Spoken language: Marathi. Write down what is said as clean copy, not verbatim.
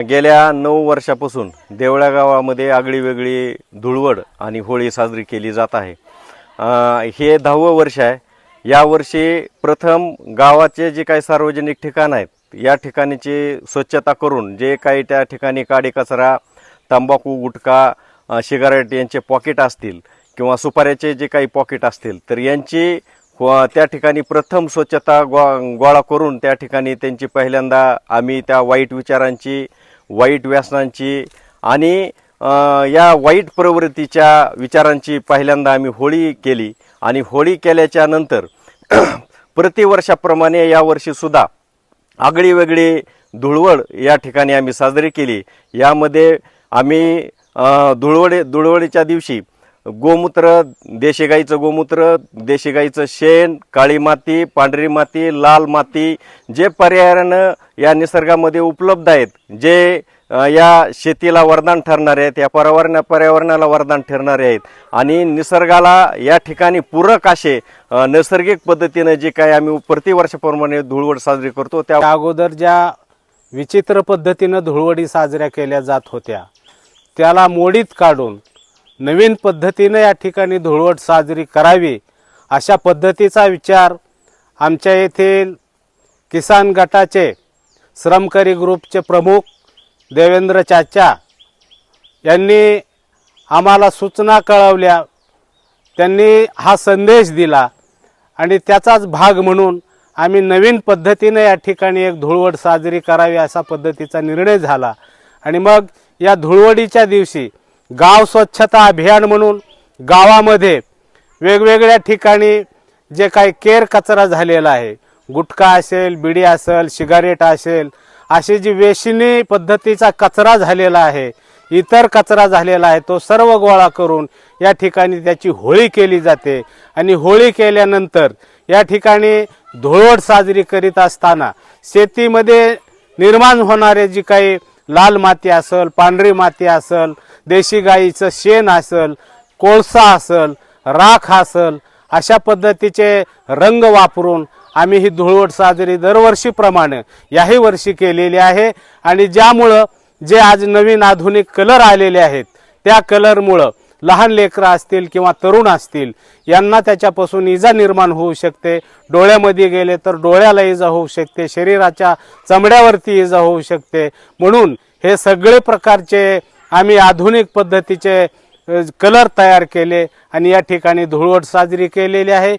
गेल्या 9 वर्षापासून देवळा गावामध्ये आगळीवेगळी धुळवड आणि होळी साजरी केली जात आहे। हे 10वं वर्ष आहे। यावर्षी प्रथम गावाचे जे काही सार्वजनिक ठिकाण आहेत या ठिकाणीची स्वच्छता करून जे काही त्या ठिकाणी काडी कचरा, तंबाखू, गुटखा, सिगारेट यांचे पॉकेट असतील किंवा सुपाऱ्याचे जे काही पॉकेट असतील तर यांची त्या ठिकाणी प्रथम स्वच्छता गोळा करून त्या ठिकाणी त्यांची पहिल्यांदा आम्ही त्या वाईट विचारांची, वाईट व्यसनांची आणि या वाईट प्रवृत्तीच्या विचारांची पहिल्यांदा आम्ही होळी केली आणि होळी केल्याच्या नंतर प्रतिवर्षाप्रमाणे यावर्षी सुद्धा आगळीवेगळी धुळवड या ठिकाणी आम्ही साजरी केली। यामध्ये आम्ही धुळवडीच्या दिवशी गोमूत्र, देशी गाईचं गोमूत्र, देशी गाईचं शेण, काळी माती, पांढरी माती, लाल माती जे पर्यायानं या निसर्गामध्ये उपलब्ध आहेत, जे या शेतीला वरदान ठरणारे आहेत, या पर्यावरणाला वरदान ठरणारे आहेत आणि निसर्गाला या ठिकाणी पूरक असे नैसर्गिक पद्धतीने जे काही आम्ही प्रतिवर्षाप्रमाणे धुळवड साजरी करतो त्या अगोदर ज्या विचित्र पद्धतीने धुळवडी साजऱ्या केल्या जात होत्या त्याला मोडीत काढून नवीन पद्धतीने या ठिकाणी धुळवड साजरी करावी अशा पद्धतीचा विचार आमच्या येथील किसान गटाचे श्रमकरी ग्रुपचे प्रमुख देवेंद्र चाचा यांनी आम्हाला सूचना कळवल्या, त्यांनी हा संदेश दिला आणि त्याचाच भाग म्हणून आम्ही नवीन पद्धतीने या ठिकाणी एक धुळवड साजरी करावी असा पद्धतीचा निर्णय झाला। आणि मग या धुळवडीच्या दिवशी गाव स्वच्छता अभियान म्हणून गावामध्ये वेगवेगळ्या ठिकाणी जे काही केर कचरा झालेला आहे, गुटखा असेल, बिडी असेल, सिगारेट असेल, अशी जी वेशिनी पद्धतीचा कचरा झालेला आहे, इतर कचरा झालेला आहे, तो सर्व गोळा करून या ठिकाणी त्याची होळी केली जाते। आणि होळी केल्यानंतर या ठिकाणी धुळवड साजरी करीत असताना शेतीमध्ये निर्माण होणारे जी काही लाल माती असेल, पांढरी माती असेल, देशी गाईचं शेण असेल, कोळसा असेल, राख असेल, अशा पद्धतीचे रंग वापरून आम्ही ही धुळवड साजरी दरवर्षीप्रमाणे याही वर्षी केलेली आहे। आणि ज्यामुळं जे आज नवीन आधुनिक कलर आलेले आहेत त्या कलरमुळं लहान लेकरं असतील किंवा तरुण असतील यांना त्याच्यापासून इजा निर्माण होऊ शकते। डोळ्यामध्ये गेले तर डोळ्याला इजा होऊ शकते, शरीराच्या चमड्यावरती इजा होऊ शकते। म्हणून हे सगळे प्रकारचे आम्ही आधुनिक पद्धतीचे कलर तयार केले आणि या ठिकाणी धुळवड साजरी केलेली आहे।